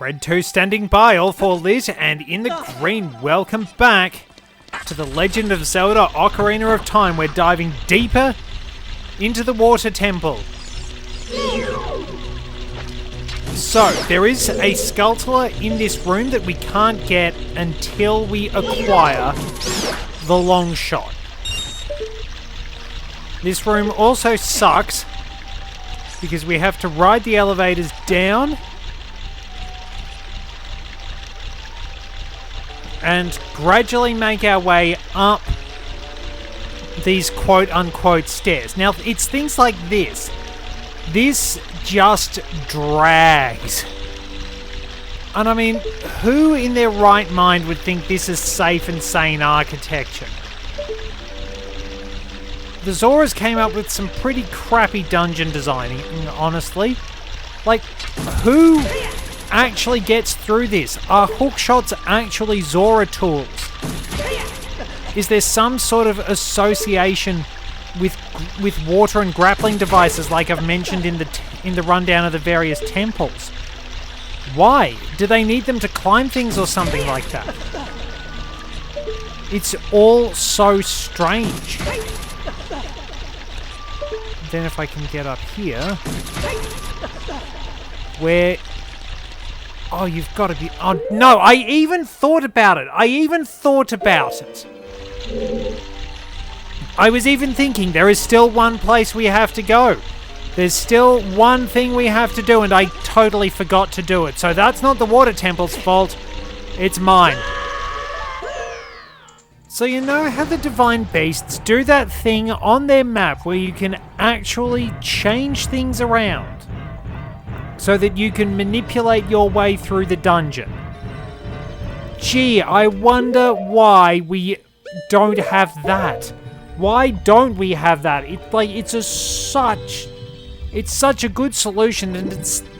Red 2 standing by, all four lit, and in the green. Welcome back to The Legend of Zelda Ocarina of Time. We're diving deeper into the water temple. So, there is a Skulltula in this room that we can't get until we acquire the Longshot. This room also sucks because we have to ride the elevators down and gradually make our way up these quote-unquote stairs. Now, it's things like this. This just drags. And I mean, who in their right mind would think this is safe and sane architecture? The Zoras came up with some pretty crappy dungeon designing, honestly. Like, who actually gets through this? Are hookshots actually Zora tools? Is there some sort of association with water and grappling devices like I've mentioned in the rundown of the various temples? Why? Do they need them to climb things or something like that? It's all so strange. Then if I can get up here, where... Oh, you've got to be... Oh, no, I even thought about it. I was even thinking there is still one place we have to go. There's still one thing we have to do, and I totally forgot to do it. So that's not the water temple's fault. It's mine. So you know how the divine beasts do that thing on their map where you can actually change things around so that you can manipulate your way through the dungeon? Gee, I wonder why we don't have that. Why don't we have that? It's such a good solution, and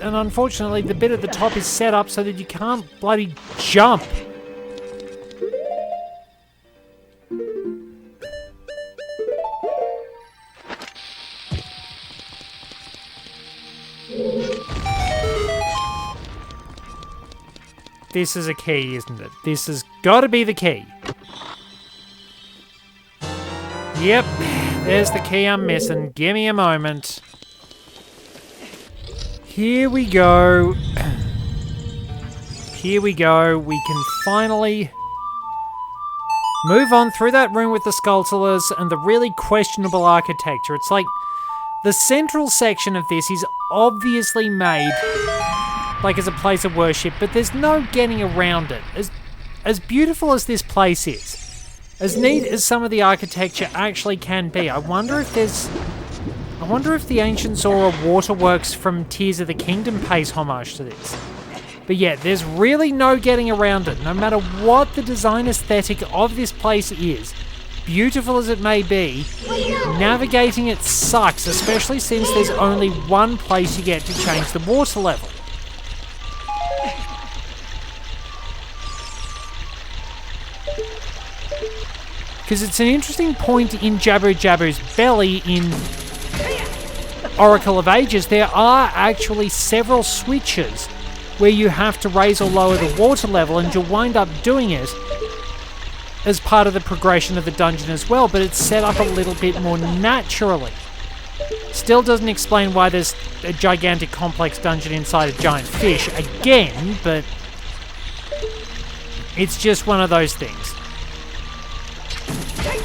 unfortunately the bit at the top is set up so that you can't bloody jump. This is a key, isn't it? This has got to be the key. Yep, there's the key I'm missing. Give me a moment. Here we go. Here we go. We can finally move on through that room with the Skulltulas and the really questionable architecture. It's like the central section of this is obviously made like as a place of worship, but there's no getting around it. As beautiful as this place is, as neat as some of the architecture actually can be, I wonder if the ancient Zora waterworks from Tears of the Kingdom pays homage to this. But yeah, there's really no getting around it. No matter what the design aesthetic of this place is, beautiful as it may be, navigating it sucks, especially since there's only one place you get to change the water level. Because it's an interesting point in Jabu Jabu's belly in Oracle of Ages. There are actually several switches where you have to raise or lower the water level, and you'll wind up doing it as part of the progression of the dungeon as well, but it's set up a little bit more naturally. Still doesn't explain why there's a gigantic complex dungeon inside a giant fish again, but it's just one of those things.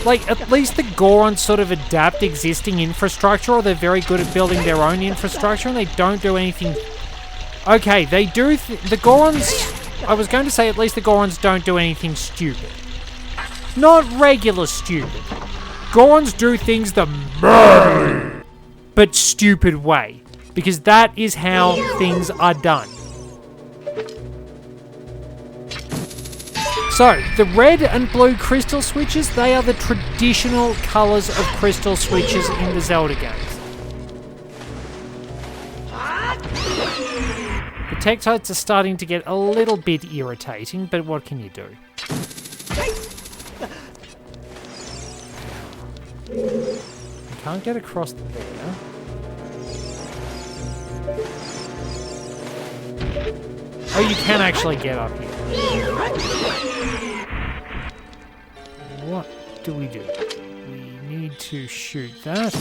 Like, at least the Gorons sort of adapt existing infrastructure, or they're very good at building their own infrastructure, and they don't do anything... Okay, they do... the Gorons... I was going to say at least the Gorons don't do anything stupid. Not regular stupid. Gorons do things the murder but stupid way, because that is how things are done. So, the red and blue crystal switches, they are the traditional colours of crystal switches in the Zelda games. The Tektites are starting to get a little bit irritating, but what can you do? I can't get across there. Oh, you can actually get up here. What do? We need to shoot that.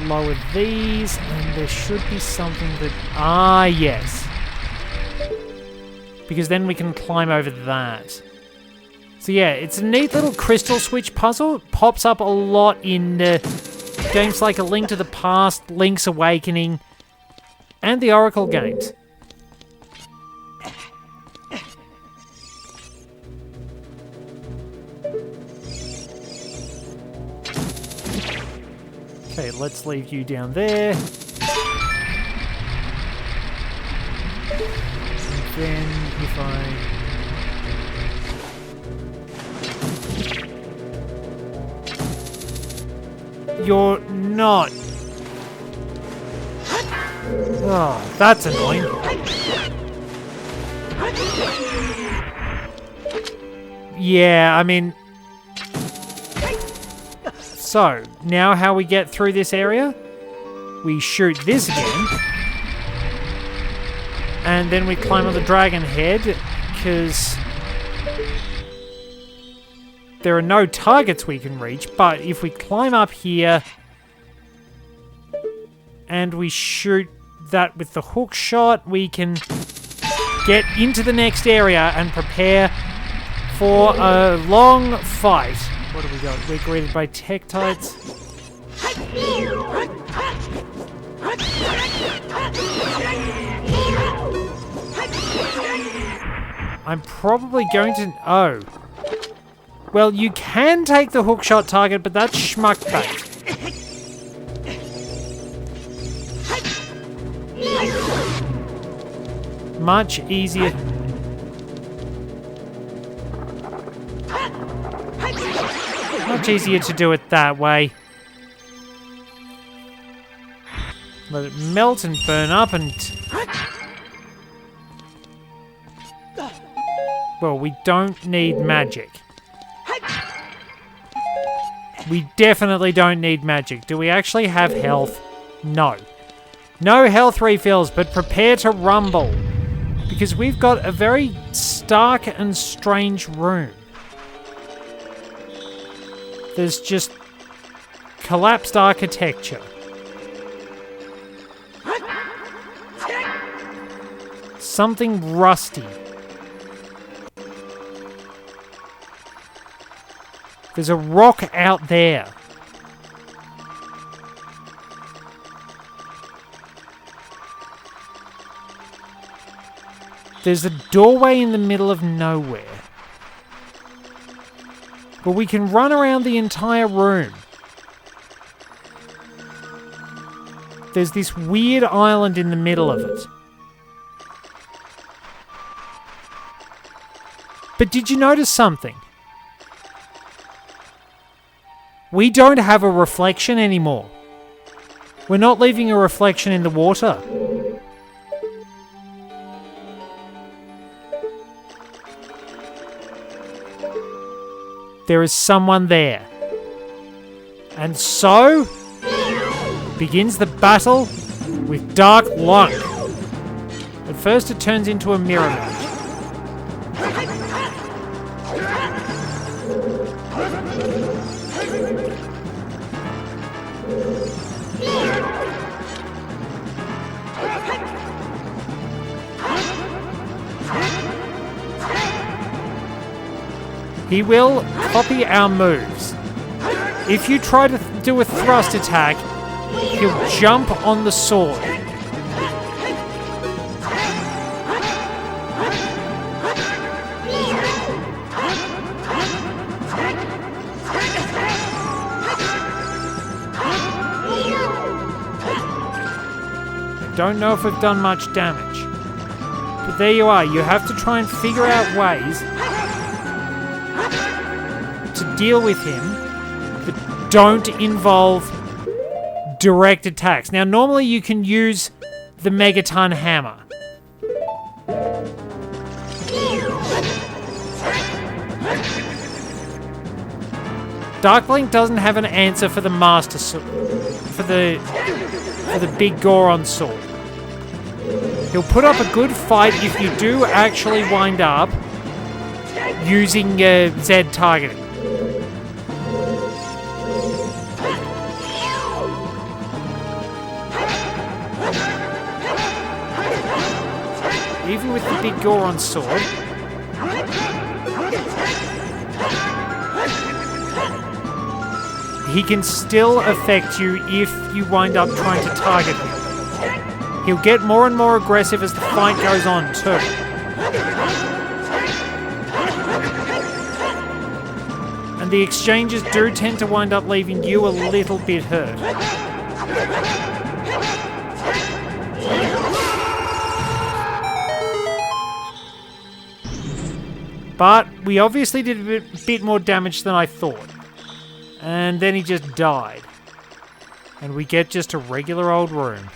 Lower these, and there should be something that... Ah, yes. Because then we can climb over that. So yeah, it's a neat little crystal switch puzzle. It pops up a lot in games like A Link to the Past, Link's Awakening, and the Oracle games. Okay, let's leave you down there. And then if You're not. Oh, that's annoying. Yeah, I mean... So, now how we get through this area? We shoot this again. And then we climb on the dragon head, because... there are no targets we can reach, but if we climb up here... and we shoot that with the hook shot, we can get into the next area and prepare for a long fight. What do we got? We're greeted by Tektites. I'm probably going to... Oh. Well, you can take the hookshot target, but that's schmuck bait. Much easier. Much easier to do it that way. Let it melt and burn up and... Well, we don't need magic. We definitely don't need magic. Do we actually have health? No. No health refills, but prepare to rumble. Because we've got a very stark and strange room. There's just collapsed architecture. Something rusty. There's a rock out there. There's a doorway in the middle of nowhere. But we can run around the entire room. There's this weird island in the middle of it. But did you notice something? We don't have a reflection anymore. We're not leaving a reflection in the water. There is someone there. And so begins the battle with Dark Lunk. At first it turns into a mirror match. He will copy our moves. If you try to do a thrust attack, he'll jump on the sword. I don't know if we've done much damage. But there you are. You have to try and figure out ways to deal with him that don't involve direct attacks. Now, normally you can use the Megaton Hammer. Darklink doesn't have an answer for the Master Sword, for the big Goron sword. He'll put up a good fight if you do actually wind up using Z targeting. Even with the big Goron sword, he can still affect you if you wind up trying to target him. He'll get more and more aggressive as the fight goes on too. And the exchanges do tend to wind up leaving you a little bit hurt. But we obviously did a bit more damage than I thought. And then he just died. And we get just a regular old room.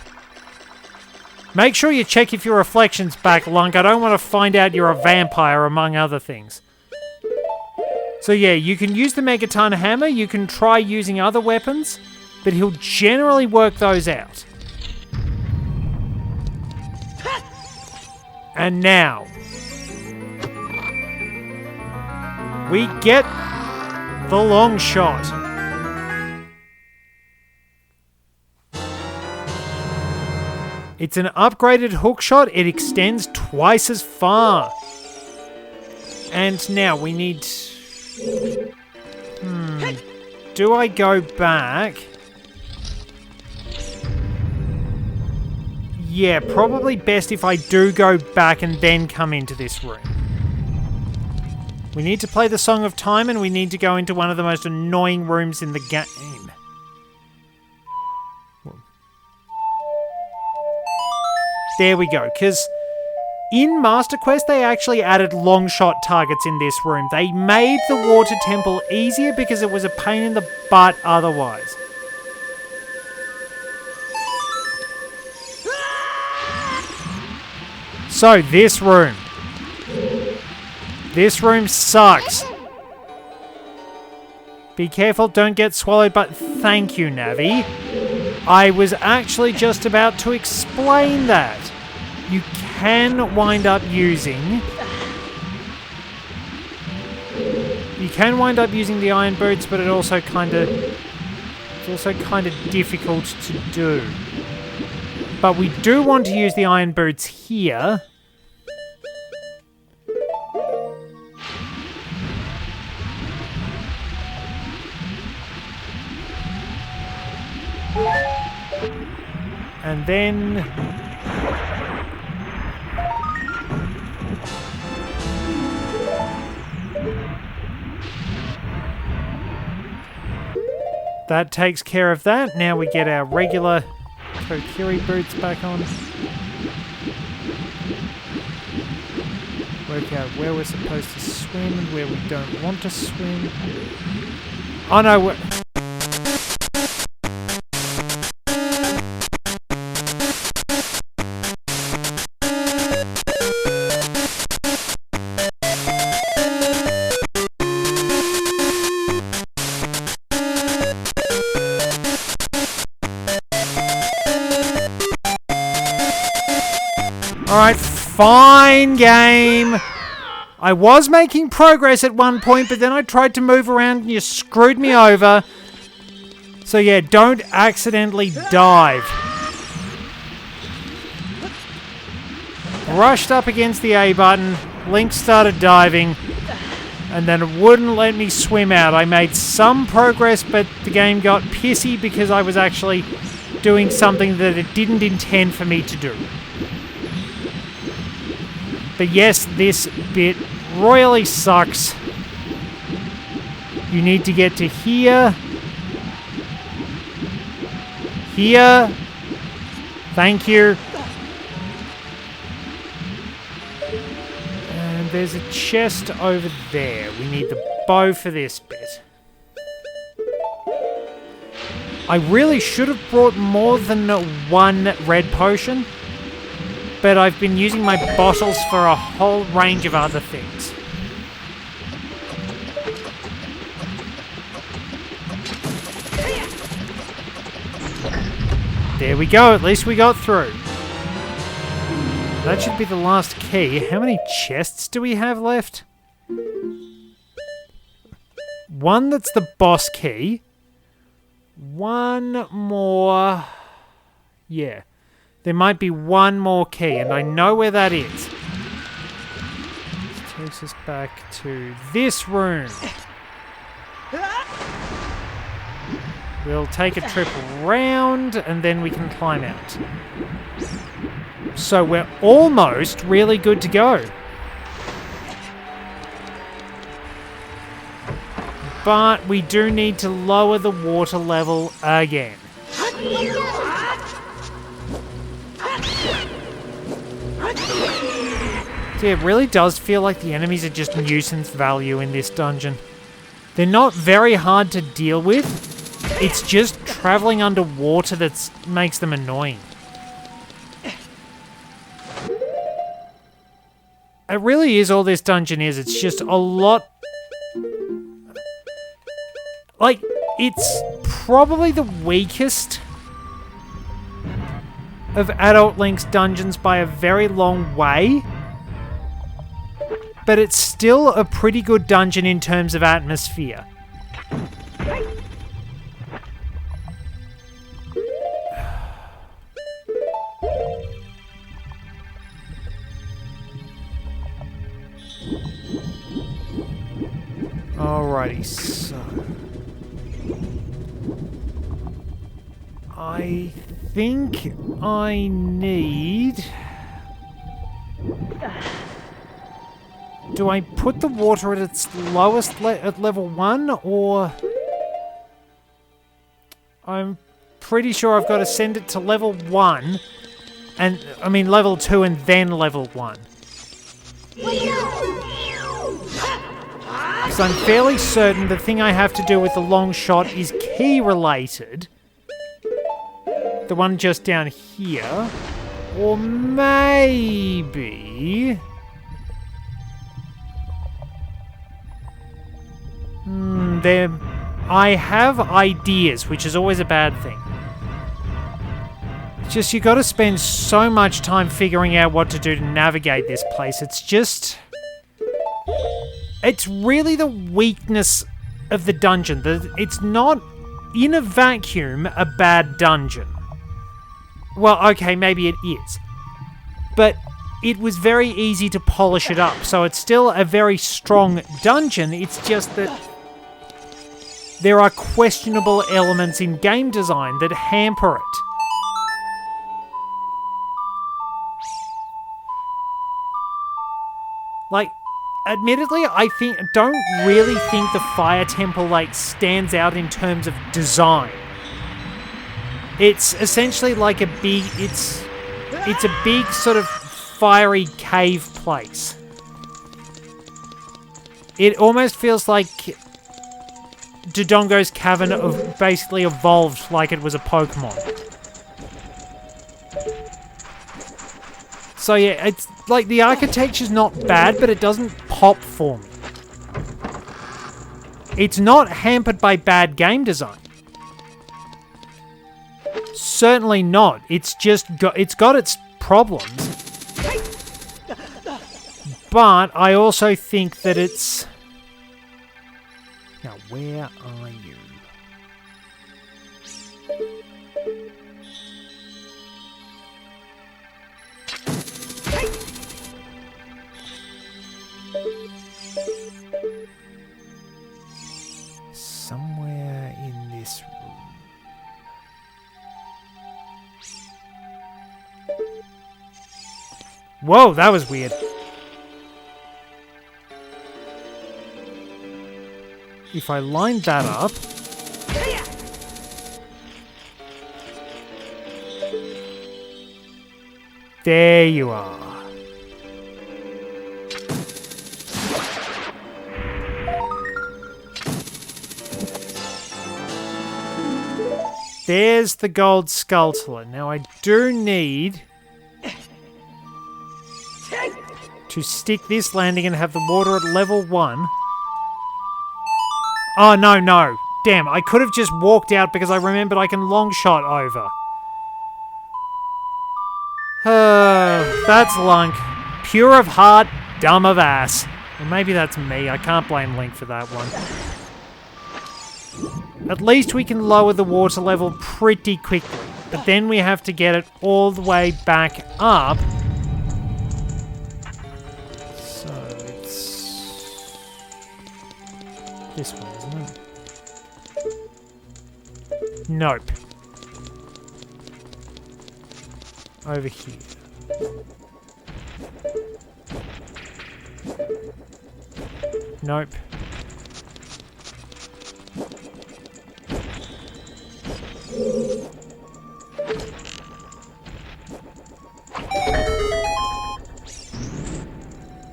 Make sure you check if your reflection's back, Lunk. I don't want to find out you're a vampire, among other things. So yeah, you can use the Megaton Hammer, you can try using other weapons, but he'll generally work those out. And now, we get the Longshot. It's an upgraded hookshot. It extends twice as far. And now we need... Do I go back? Yeah, probably best if I do go back and then come into this room. We need to play the Song of Time, and we need to go into one of the most annoying rooms in the game. There we go, because in Master Quest they actually added Longshot targets in this room. They made the Water Temple easier because it was a pain in the butt otherwise. So, this room. This room sucks. Be careful, don't get swallowed, but thank you, Navi. I was actually just about to explain that. You can wind up using... You can wind up using the iron boots, but it's also kind of difficult to do. But we do want to use the iron boots here. And then... that takes care of that. Now we get our regular Kokiri boots back on. Work out where we're supposed to swim and where we don't want to swim. Oh no, we're... Alright, fine game. I was making progress at one point, but then I tried to move around and you screwed me over. So yeah, don't accidentally dive. Brushed up against the A button, Link started diving, and then it wouldn't let me swim out. I made some progress, but the game got pissy because I was actually doing something that it didn't intend for me to do. But yes, this bit royally sucks. You need to get to here. Here. Thank you. And there's a chest over there. We need the bow for this bit. I really should have brought more than one red potion, but I've been using my bottles for a whole range of other things. There we go, at least we got through. That should be the last key. How many chests do we have left? One that's the boss key. One more. Yeah. There might be one more key, and I know where that is. This takes us back to this room. We'll take a trip around, and then we can climb out. So we're almost really good to go. But we do need to lower the water level again. See, it really does feel like the enemies are just nuisance value in this dungeon. They're not very hard to deal with. It's just traveling underwater that makes them annoying. It really is all this dungeon is. It's just a lot... Like, it's probably the weakest of Adult Link's dungeons by a very long way. But it's still a pretty good dungeon in terms of atmosphere. Alrighty, so... I think I need... Do I put the water at its lowest at level 1, or... I'm pretty sure I've got to send it to level 1, and... I mean level 2 and then level 1. Because I'm fairly certain the thing I have to do with the Longshot is key related. The one just down here. Or maybe... I have ideas, which is always a bad thing. It's just you got to spend so much time figuring out what to do to navigate this place. It's just... It's really the weakness of the dungeon. It's not, in a vacuum, a bad dungeon. Well, okay, maybe it is. But it was very easy to polish it up, so it's still a very strong dungeon. It's just that there are questionable elements in game design that hamper it. Like, admittedly, I don't really think the Fire Temple like stands out in terms of design. It's essentially like a big, it's a big sort of fiery cave place. It almost feels like Dodongo's Cavern basically evolved like it was a Pokemon. So yeah, it's like the architecture's not bad, but it doesn't pop for me. It's not hampered by bad game design. Certainly not. It's just it's got its problems. But I also think that it's... Now, where are you? Somewhere in this room. Whoa, that was weird. If I line that up... There you are. There's the gold sculptor. Now I do need to stick this landing and have the water at level 1. Oh, no. Damn, I could have just walked out because I remembered I can long shot over. That's Lunk. Pure of heart, dumb of ass. Or maybe that's me. I can't blame Link for that one. At least we can lower the water level pretty quickly. But then we have to get it all the way back up. So it's this way, isn't it? Nope. Over here. Nope.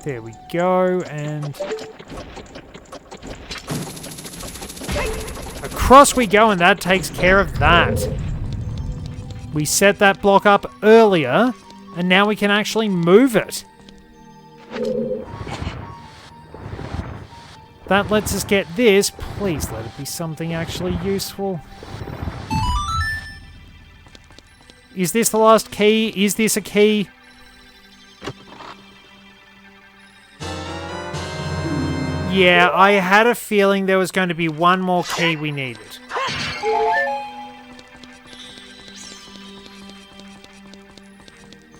There we go, and across we go, and that takes care of that. We set that block up earlier, and now we can actually move it. That lets us get this. Please let it be something actually useful. Is this the last key? Is this a key? Yeah, I had a feeling there was going to be one more key we needed.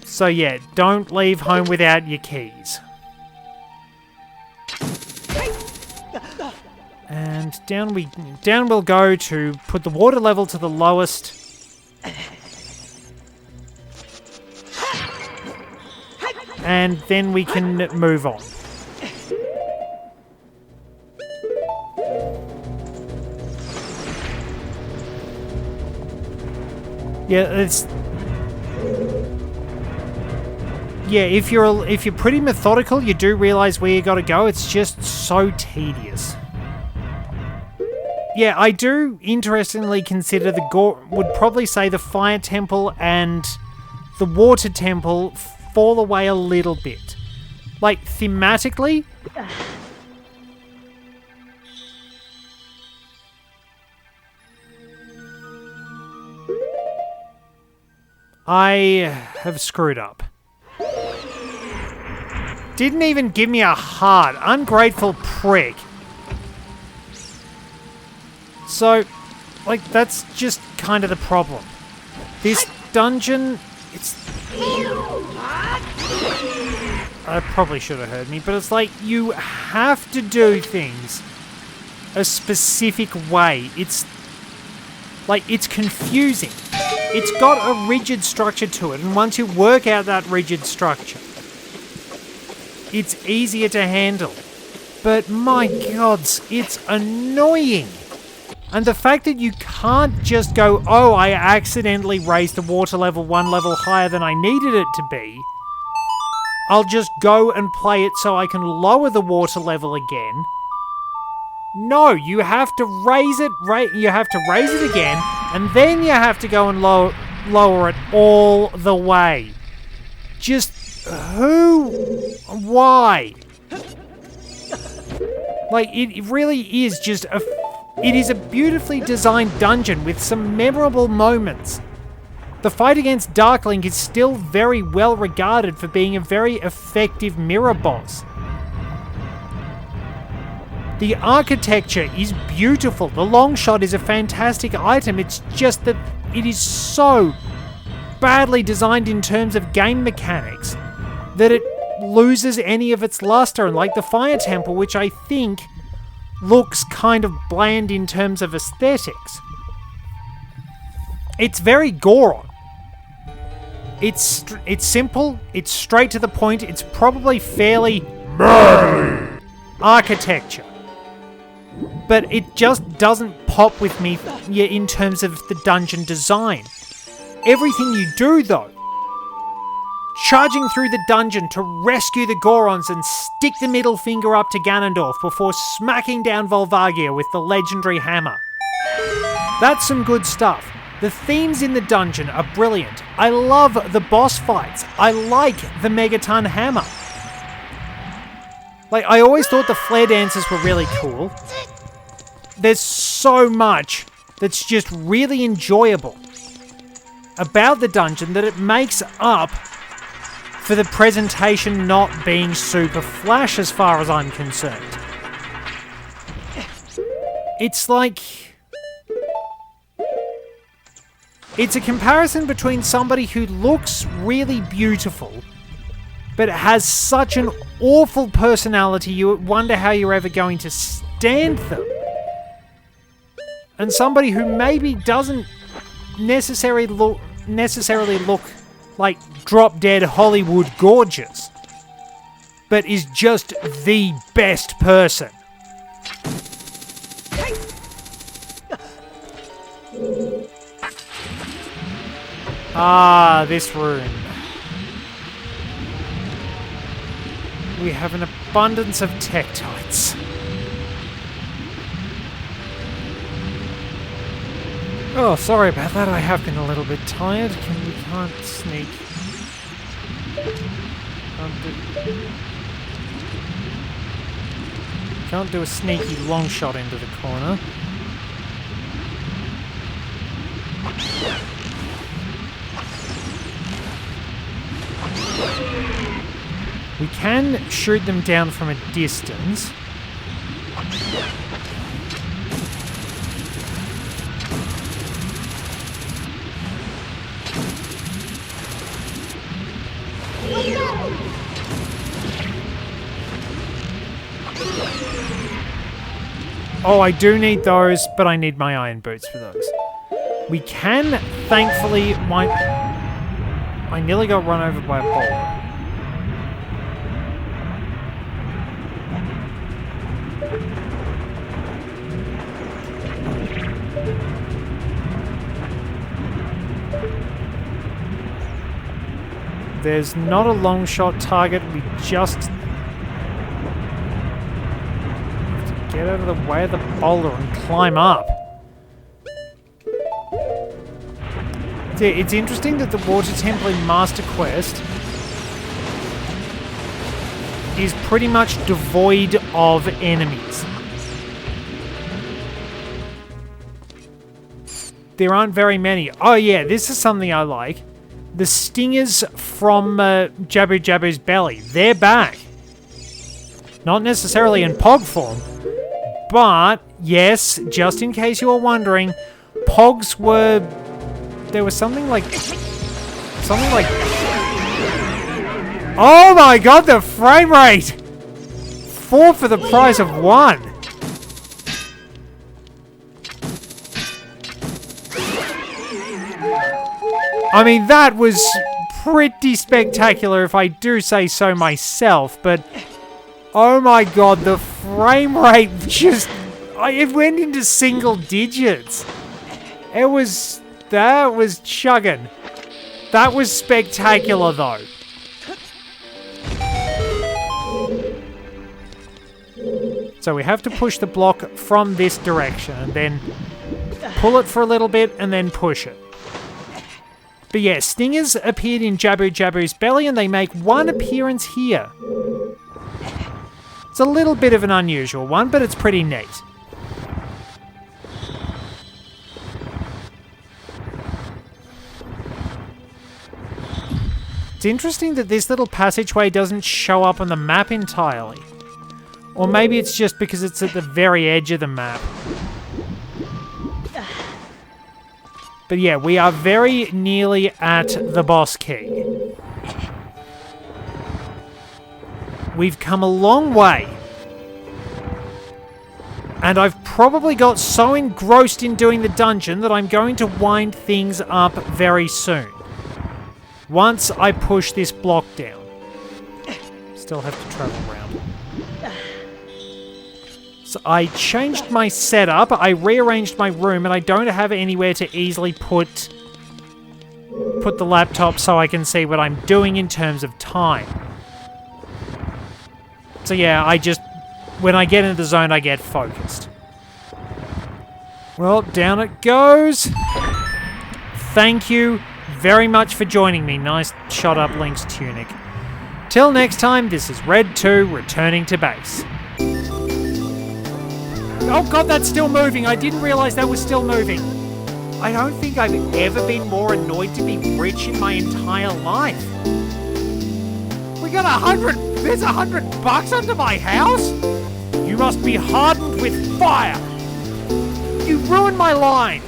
So yeah, don't leave home without your keys. And down we'll go to put the water level to the lowest. And then we can move on. Yeah, if you're pretty methodical, you do realize where you gotta go. It's just so tedious. Yeah, I do interestingly consider would probably say the fire temple and the water temple fall away a little bit. Like, thematically, I have screwed up. Didn't even give me a heart. Ungrateful prick. So, like, that's just kind of the problem. This dungeon, it's... I probably should have heard me, but it's like, you have to do things a specific way. It's... like, it's confusing. It's got a rigid structure to it, and once you work out that rigid structure, it's easier to handle. But my gods, it's annoying. And the fact that you can't just go, oh, I accidentally raised the water level one level higher than I needed it to be. I'll just go and play it so I can lower the water level again. No, you have to raise it, you have to raise it again, and then you have to go and lower it all the way. Just who? Why? Like, it really is just it is a beautifully designed dungeon with some memorable moments. The fight against Darklink is still very well regarded for being a very effective mirror boss. The architecture is beautiful. The Longshot is a fantastic item. It's just that it is so badly designed in terms of game mechanics that it loses any of its luster. And like the Fire Temple, which I think looks kind of bland in terms of aesthetics, it's very Goron. It's simple, it's straight to the point, it's probably fairly architecture. But it just doesn't pop with me in terms of the dungeon design. Everything you do, though, charging through the dungeon to rescue the Gorons and stick the middle finger up to Ganondorf before smacking down Volvagia with the legendary hammer. That's some good stuff. The themes in the dungeon are brilliant. I love the boss fights. I like the Megaton hammer. Like, I always thought the flare dances were really cool. There's so much that's just really enjoyable about the dungeon that it makes up for the presentation not being super flash as far as I'm concerned. It's like... It's a comparison between somebody who looks really beautiful, but has such an awful personality you wonder how you're ever going to stand them, and somebody who maybe doesn't necessarily look like drop-dead Hollywood gorgeous, but is just the best person. Ah, this room. We have an abundance of tektites. Oh, sorry about that. I have been a little bit tired. We can't sneak. Can't do a sneaky long shot into the corner. We can shoot them down from a distance. Oh, I do need those, but I need my iron boots for those. We can, thankfully, I nearly got run over by a boulder. There's not a long shot target, we just have to get out of the way of the boulder and climb up. It's interesting that the Water Temple in Master Quest is pretty much devoid of enemies. There aren't very many. Oh yeah, this is something I like. The stingers from Jabu Jabu's belly, they're back. Not necessarily in Pog form, but yes, just in case you were wondering, Pogs were... There was something like... Oh my god, the frame rate! 4 for the price of 1. I mean, that was pretty spectacular if I do say so myself, but oh my god, the frame rate just... It went into single digits. That was chugging. That was spectacular though. So we have to push the block from this direction and then pull it for a little bit and then push it. But yeah, stingers appeared in Jabu Jabu's belly and they make one appearance here. It's a little bit of an unusual one, but it's pretty neat. It's interesting that this little passageway doesn't show up on the map entirely. Or maybe it's just because it's at the very edge of the map. But yeah, we are very nearly at the boss key. We've come a long way. And I've probably got so engrossed in doing the dungeon that I'm going to wind things up very soon. Once I push this block down. Still have to travel around. So I changed my setup, I rearranged my room, and I don't have anywhere to easily put the laptop so I can see what I'm doing in terms of time. So yeah, when I get into the zone, I get focused. Well, down it goes. Thank you very much for joining me. Nice shot up Link's tunic. Till next time, this is Red 2 returning to base. Oh god, that's still moving. I didn't realize that was still moving. I don't think I've ever been more annoyed to be rich in my entire life. There's $100 under my house? You must be hardened with fire. You ruined my line.